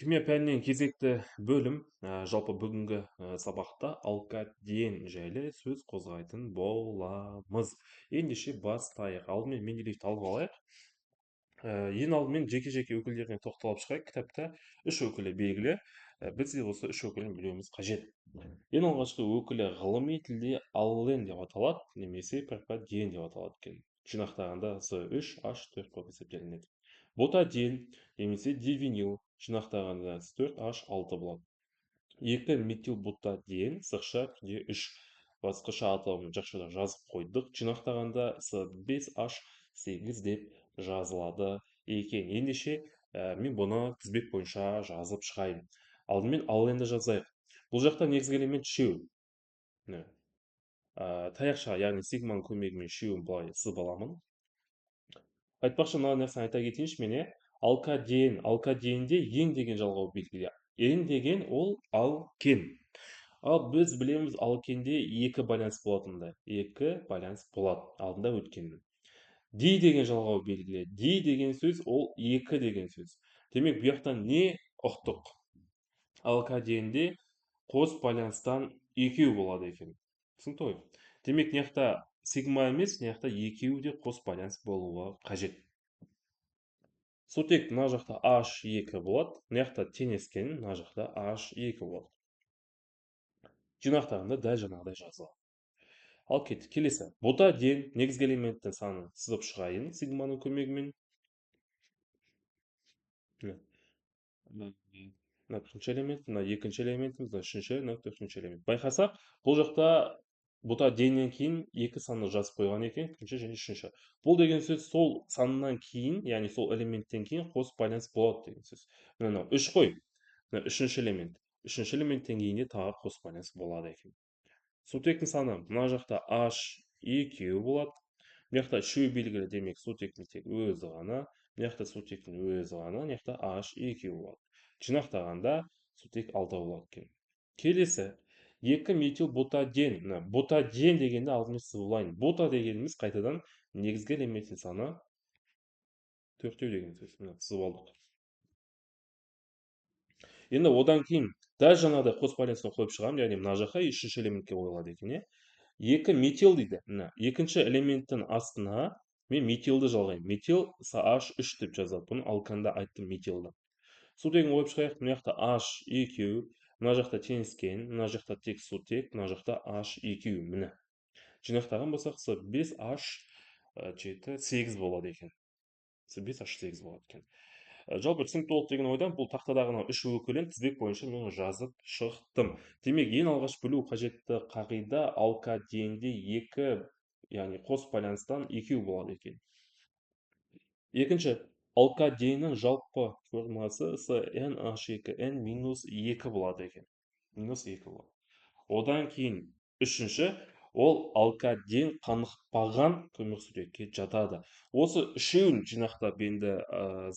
Химия пәнінен кезекті бөлім, жалпы бүгінгі сабақта алкаден жайлы сөз қозғайтын боламыз. Ендеше бастайық. Алдымен Менделеевті алып алайық. Ең алдымен жеке-жеке өкілдеріне тоқталып шығайық. Кітапта үш өкілі белгілі. Бізде осы үш өкілін білуіміз қажет. Ең алғашқы өкілі ғылыми тілде аллен деп аталады, немесе перпаден деп аталады екен. Жинақтағанда С3H4 болып есептелінеді. Ботаден немесе дивинил жинақтағанда С4H6 болады. Екі метил ботаден сызықша күнде 3 басқаша атауын жақшада жазып қойдық. Жинақтағанда С5H8 деп жазылады екен. Ендеше мен бұны тізбек бойынша жазып шығайын. Алдымен алленді жазайық. Бұл жақта негізгі элемент үшеу. Таяқша, яғни сигманың көмегімен үшеуін былай сызып. Айтпақшы, мына нәрсені айта кетейінші мен. Алкаденде ең деген жалғау белгілі. Ең деген ол алкен. Ал біз білеміз, алкенде екі байланыс болатынды. Екі байланыс болады. Алдында өткеннің. Ди деген жалғау белгілі. Ди деген сөз ол екі деген сөз. Демек, бұяқтан не ұқтық? Алкаденде қос байланыстан екеу болады екен. Түсінікті ғой? Демек, мыняқта сигма емес, мыняқта екеуі де қос байланыс болуы қажет. Сутек мына жақта H2 болады, мыняқта теңескен, мына жақта H2 болады. Жинақтағанда дәл жаңағыдай жазылады. Ал кеттік, келесі. Ботаден негізгі элементтің санын сызып шығайын сигманың көмегімен. Мына бірінші элемент, мына екінші элементіміз, мына үшінші, мына төртінші элемент. Байқасақ, бұл жақта ботаденнен кейін екі санды жазып қойған екен, бірінші және үшінші. Бұл деген сөз сол санынан кейін, яғни сол элементтен кейін қос байланыс болады деген сөз. Мына 3 қой. Мына үшінші элемент. Үшінші элементтен кейін де тағы қос байланыс болады екен. Сутектің саны мына жақта H2 болады. Мыняқта үшеу белгілі, демек сутектің тек өзі ғана, мыняқта сутектің өзі ғана, мыняқта H2 болады. Жинақтағанда сутек 6 болады екен. Келесі, екі метил ботаден. Ботаден дегенде алдымен сызылайын. Бота дегеніміз қайтадан негізгі элементтің саны 4 деген сөз. Мына сызып алдық. Енді одан кейін дәл жаңағыдай қос байланысын қойып шығамын, яғни мына жаққа үшінші элементке қойылады екен. Екі метил дейді. Екінші элементтің астына мен метилді жалғаймын. Метил H3 деп жазады. Бұны алканда айттым метилді. Сутегін қойып шығайық. Мына жақта H2, мына жақта теңескен, мына жақта тек сутек, мына жақта H2. Міне. Жинақтаған болсақ, С5H8 болады екен. С5H8 болады екен. Жалпы түсінікті болды деген ойдан бұл тақтадағына үш өкілін тізбек бойынша мен жазып шықтым. Демек, ең алғаш білу қажетті қағида алкаденде екі, яғни қос байланыстан екеу болады екен. Екінші, алкаденнің жалпы формуласы CnH2n-2 болады екен. -2 болады. Одан кейін үшінші, ол алкаден қанықпаған көмірсутекке жатады. Осы үшеуін жинақтап енді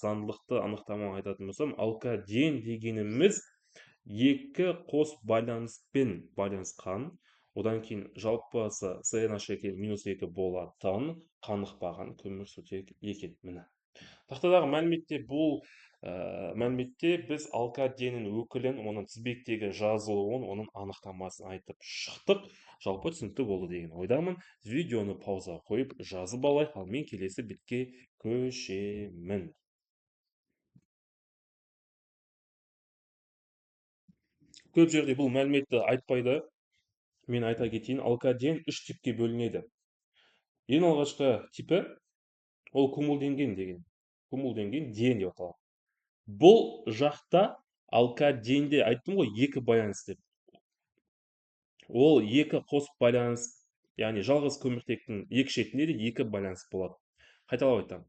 заңдылықты анықтама айтатын болсам, алкаден дегеніміз екі қос байланыспен байланысқан, одан кейін жалпысы CnH2n-2 болатын қанықпаған көмірсутек екен. Міне. Тақтадағы мәліметте мәліметте біз алкаденнің өкілін, оның тізбектегі жазылуын, оның анықтамасын айтып шықтық. Жалпы түсінікті болды деген ойдамын. Видеоны пауза қойып жазып алайық, ал мен келесі бетке көшемін. Көп жерде бұл мәліметті айтпайды. Мен айта кетейін, алкаден 3 типке бөлінеді. Ең алғашқы типі ол кумулденген деген. Кумулденген ден деп аталады. Бұл жақта алкаденде айттым ғой, екі байланыс деп. Ол екі қос байланыс, яғни жалғыз көміртектің екі шетінде де екі байланыс болады. Қайталап айтамын.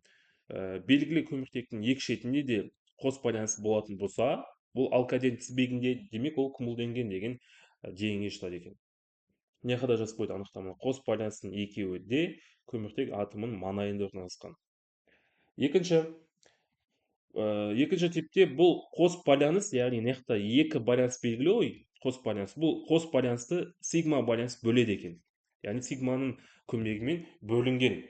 Белгілі көміртектің екі шетінде де қос байланыс болатын болса, бұл алкаден тізбегінде, демек ол кумулденген деген денеге жатады екен. Не қада жазып қойды анықтама. Қос байланыстың екеуі де көміртек атомының маңайында орналасқан. Екінші типте бұл қос байланыс, яғни мыняқта екі байланыс белгілі ғой, қос байланыс. Бұл қос байланысты сигма байланыс бөледі екен. Яғни сигманың көмегімен бөлінген.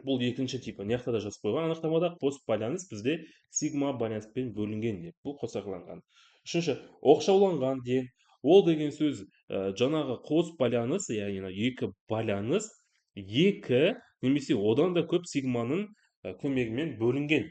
бұл екінші типі. Мына жақта да жазып қойған анықтамада қос байланыс бізде сигма байланыспен бөлінген деп. Бұл қосарланған. Үшінші, оқшауланған ден. Ол деген сөз жаңағы қос байланыс, яғни екі байланыс екі немесе одан да көп сигманың көмегімен бөлінген.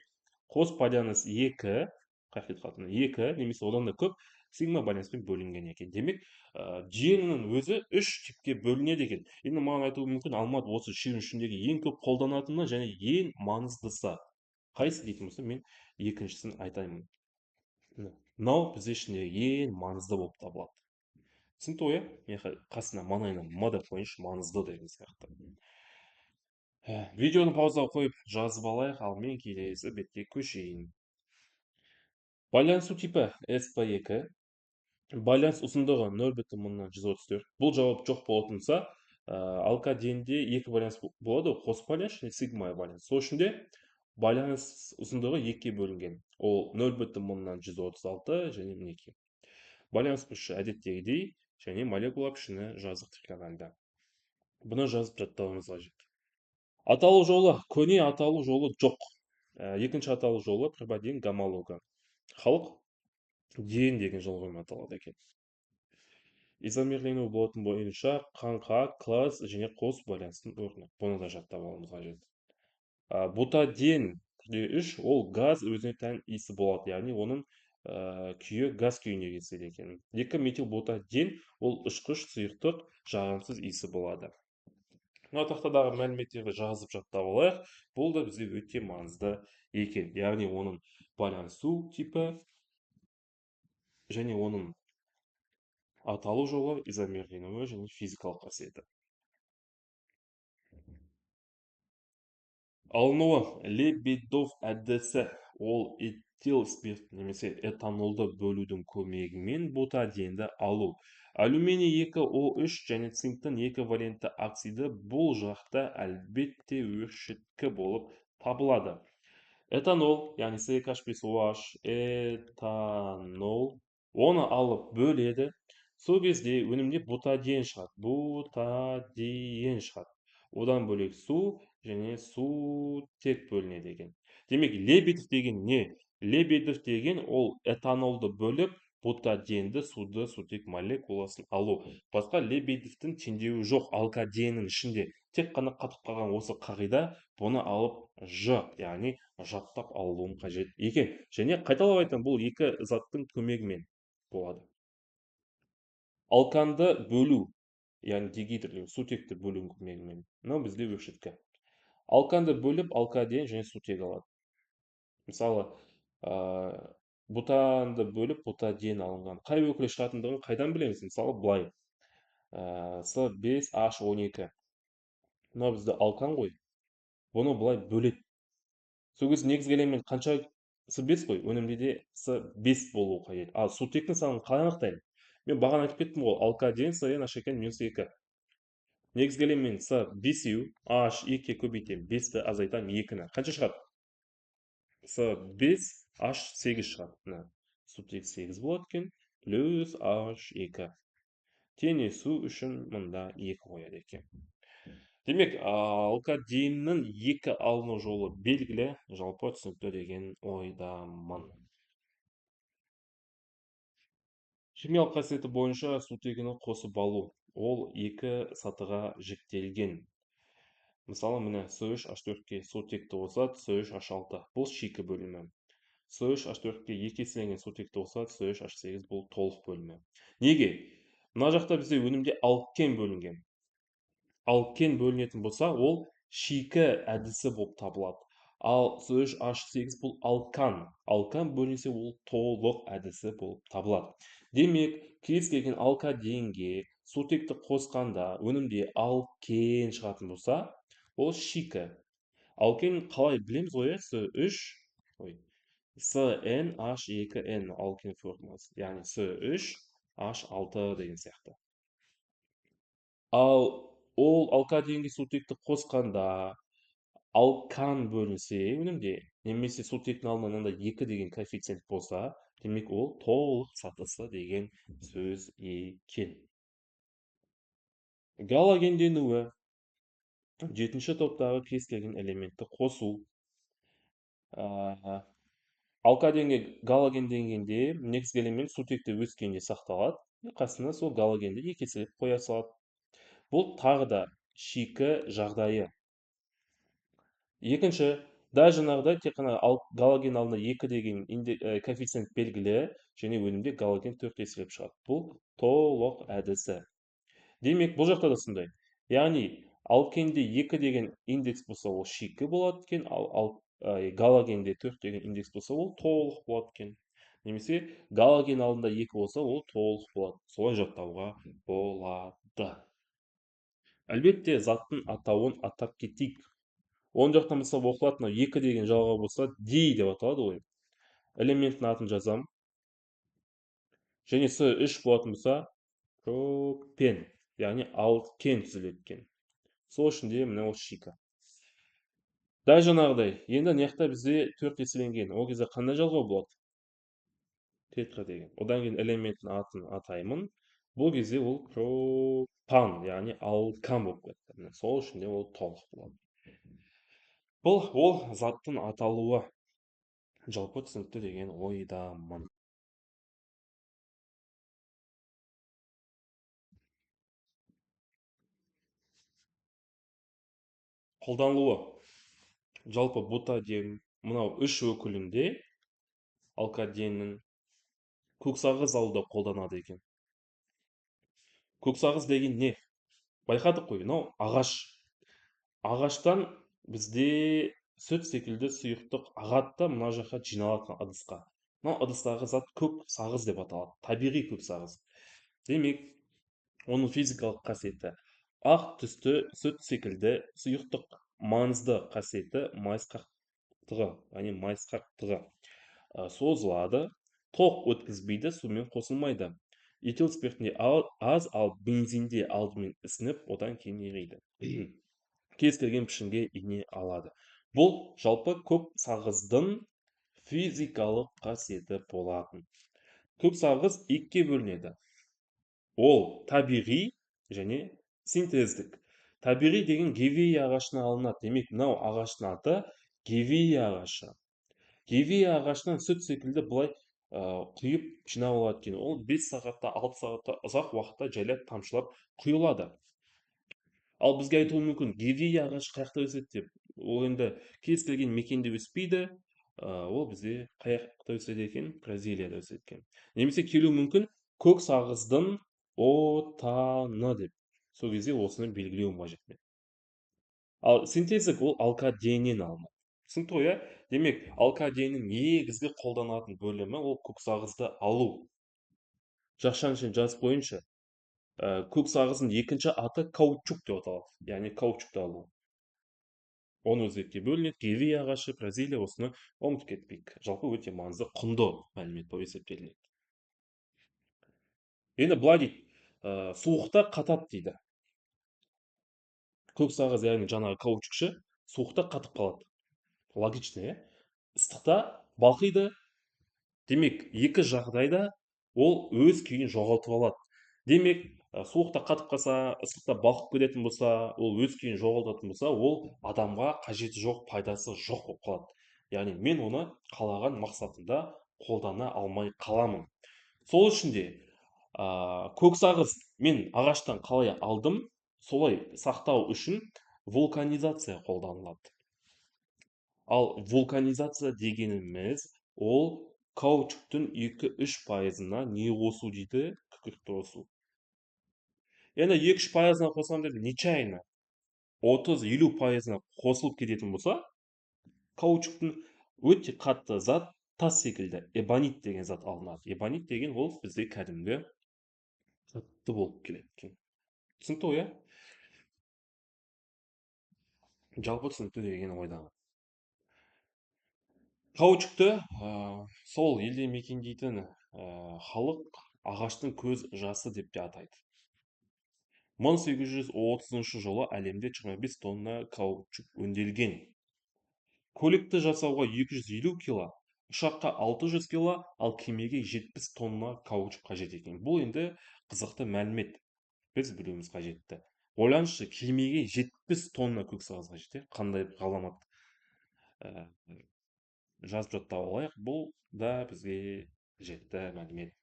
Қос байланыс екі, екі немесе одан да көп сигма байланыспен бөлінген екен. Демек, жиенінің өзі үш типке бөлінеді екен. Енді маған айтуы мүмкін, Алмат, осы шен ішіндегі ең көп қолданатыны және ең маңыздысы қайсы дейтін болса, мен екіншісін айтаймын. Мынау бізде ішіндегі ең маңызды болып табылады. Түсінікті ғой, иә? Қасына маңайына м деп қойыңызшы, маңызды деген сияқты. Видеоны паузаға қойып жазып алайық, ал мен келесі бетке көшейін. Байланысу типі SP2. Байланыс ұзындығы 0,134. Бұл жауап жоқ болатын болса, алкаденде екі байланыс болады, қос байланыс және сигма байланыс. Сол үшін де байланыс ұзындығы екіге бөлінген. Ол 0,136 және мінекей. Байланыс күші әдеттегідей және молекула пішіні жазық трикогональды. Бұны жазып жаттауымыз қажет. Аталу жолы, көне аталу жолы жоқ. Екінші аталу жолы прибадин гомологы. Халық дейін деген жолғымен аталады екен. Изомерлену болатын бойынша қаңқа, класс және қос байланыстың орны. Бұны да жаттап алуымыз қажет. Бутаден 3 ол газ өзіне тән иісі болады, яғни оның күйі газ күйіне кетеді екен. 2 метил бутаден ол ұшқыш сұйықтық жағымсыз иісі болады. Мына тақтадағы мәліметтерді жазып жаттап алайық. Бұл да бізге өте маңызды екен. Яғни оның байланысу типі және оның аталу жолы, изомерленуі және физикалық қасиеті. Алынуы Лебедов әдісі ол этил спирт немесе этанолды бөлудің көмегімен бутаденді алу. Алюминий 2O3 және цинктің 2 валентті оксиді бұл жақта әлбетте өршіткі болып табылады. Этанол, яғни CH5OH, этанол, оны алып бөледі. Сол кезде өнімде бутаден шығады. Бутаден шығады. Одан бөлек су және сутек бөлінеді екен. Демек, Лебедев деген не? Лебедев деген ол этанолды бөліп, бутаденді, суды, сутек молекуласын алу. Басқа Лебедевтің теңдеуі жоқ алкаденнің ішінде. Тек қана қатып қалған осы қағида бұны алып яғни жаттап алуым қажет екен. Және қайталап айтамын, бұл екі заттың көмегімен болады. Алканды бөлу, яғни дегидрлеу, сутекті бөлу көмегімен. Мынау бізде өршіткі. Алканды бөліп, алкаден және сутек алады. Мысалы, бутанды бөліп, бутаден алынған. Қай өкілі шығатындығын қайдан білеміз? Мысалы, былай. С5H12. Мынау бізде алкан ғой. Бұны былай бөледі. Сол кезде негізгі элемент қанша? С5 қой. Өнімде де С5 болуы қажет. Ал сутектің санын қалай анықтаймын? Мен бағана айтып кеттім ғой, алкаден CnH2 -2. Негізгі элемент С5, H2 көбейтемін, 5-ті азайтамын 2-ні. Қанша шығады? С5, H8 шығады. Сутек 8 болады екен, плюс H2. Тене су үшін мұнда 2 қояды екен. Демек, алкаденнің екі алыну жолы белгілі, жалпы түсінікті деген ойдамын. Химиялық қасиеті бойынша сутегіні қосып алу. Ол екі сатыға жіктелген. Мысалы, міне С3H4-ке сутекті қосады, С3H6. Бұл шикі бөлімі. С3H4-ке екі еселенген сутекті қосады, С3H8 бұл толық бөлімі. Неге? Мына жақта бізде өнімде алкен бөлінген. Алкен бөлінетін болса, ол шикі әдісі болып табылады. Ал С3H8 бұл алкан. Алкан бөлінсе, ол толық әдісі болып табылады. Демек, кез келген алкаденге сутекті қосқанда өнімде алкен шығатын болса, ол шикі. Алкен қалай білеміз ғой? CnH2n алкен формуласы, яғни С3H6 деген сияқты. Ал ол алкаденге сутекті қосқанда алкан бөлінсе өнімде, немесе сутектің алдында мынандай 2 деген коэффициент болса, демек ол толық сатысы деген сөз екен. Галогенденуі. Жетінші топтағы кез келген элементті қосу. Ә, алкаденге галоген дегенде негізгі элемент сутекте өскенде сақталады, қасына сол галогенді екі еселеп қоя салады. Бұл тағы да шикі жағдайы. Екінші, дәл жаңағыдай тек қана галоген алдында 2 деген коэффициент белгілі, және өнімде галоген 4 еселеп шығады. Бұл толық әдісі. Демек, бұл жақта да сондай. Яғни, алкенде 2 деген индекс болса, ол шикі болады екен, галогенде 4 деген индекс болса, ол толық болады екен. Немесе галоген алдында 2 болса, ол толық болады. Солай жаттауға болады. Әлбетте, заттың атауын атап кетейік. Оң жақтан мысалы оқылатын 2 деген жалғау болса, D деп аталады ғой. Элементтің атын жазам. Және С3 болатын болса, пропен, яғни алкен түзіледі екен. Сол үшін де мына осы шика. Дәл жаңағыдай, енді мына бізде 4 еселенген. Ол кезде қандай жалғау болады? Тетра деген. Одан кейін элементтің атын атаймын. Бұл кезде ол пропан, яғни алкан болып кетті. Сол үшін де ол толық болады. Бұл ол заттың аталуы. Жалпы түсінікті деген ойдамын. Қолданылуы. Жалпы бутаден мынау 3 өкілінде алкаденнің көксағыз алуда қолданады екен. Көксағыз деген не? Байқадық қой, мынау ағаш. Ағаштан бізде сүт секілді сұйықтық ағады да мына жаққа жиналатын ыдысқа. Мынау ыдыстағы зат көксағыз деп аталады. Табиғи көксағыз. Демек, оның физикалық қасиеті ақ түсті сүт секілді сұйықтық маңызды қасиеті майысқақтығы, яғни майысқақтығы созылады, тоқ өткізбейді, сумен қосылмайды. Этил спиртінде аз, ал бензинде алдымен ісініп, одан кейін ериді. Кез келген пішінге ене алады. Бұл жалпы көксағыздың физикалық қасиеті болатын. Көксағыз 2-ге бөлінеді. Ол табиғи және синтездік. Табиғи деген гевея ағашынан алынады. Демек, мынау ағаштың аты гевея ағашы. Гевея ағашынан сүт секілді былай құйып жинап алады екен. Ол 5 сағатта, 6 сағатта ұзақ уақытта жайлап тамшылап құйылады. Ал бізге айтуы мүмкін, гевея ағашы қаяқта өседі деп. Ол енді кез келген мекенде өспейді. Ол бізде қаяқта өседі екен? Бразилияда өседі екен. Немесе келуі мүмкін көксағыздың отаны деп. Сол кезде осыны белгілеуім қажет мен. Ал синтездік ол алкаденнен алынады. Түсінікті ғой, иә? Демек, алкаденнің негізгі қолданатын бөлімі ол көксағызды алу. Жақшан жазып қойыншы. Көксағыздың екінші аты каучук деп аталады. Яғни каучукты алу. Оны өзекке бөлінеді. Гевея ағашы, Бразилия, осыны ұмытып кетпейік. Жалпы өте маңызды құнды мәлімет болып есептелінеді. Енді былай дейді, суықта қатады дейді. Көксағыз, яғни жаңағы каучукшы суықта қатып қалады. Логично, иә? Ыстықта балқиды. Демек, екі жағдайда ол өз күйін жоғалтып алады. Демек, суықта қатып қалса, ыстықта балқып кететін болса, ол өз күйін жоғалтатын болса, ол адамға қажеті жоқ, пайдасы жоқ болып қалады. Яғни мен оны қалаған мақсатында қолдана алмай қаламын. Сол үшін де көксағыз мен ағаштан қалай алдым, солай сақтау үшін вулканизация қолданылады. Ал вулканизация дегеніміз ол каучуктың 2-3%-на не қосу дейді? Күкіртті қосу. Енді 2-3%-на қосам деп нечаянно 30-50%-на қосылып кететін болса, каучуктың өте қатты зат тас секілді эбонит деген зат алынады. Эбонит деген ол бізде кәдімгі қатты болып келеді. Түсінікті ғой, иә? Жалпы түсінікті деген ойдамын. Каучукты сол елде мекендейтін халық ағаштың көз жасы деп те атайды. 1830 жылы әлемде 25 тонна каучук өңделген. Көлікті жасауға 250 кило, ұшаққа 600 кило, ал кемеге 70 тонна каучук қажет екен. Бұл енді қызықты мәлімет. Біз білуіміз қажетті. ойлаңызшы, кемеге 70 тонна көксағыз қажет, қандай бір ғаламат жазып жаттап алайық. Бұл да бізге жетті мәлімет.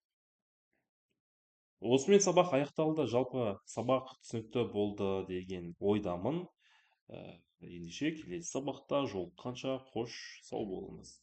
Осымен сабақ аяқталды. Жалпы сабақ түсінікті болды деген ойдамын. Ендеше келесі сабақта жолыққанша қош сау болыңыз.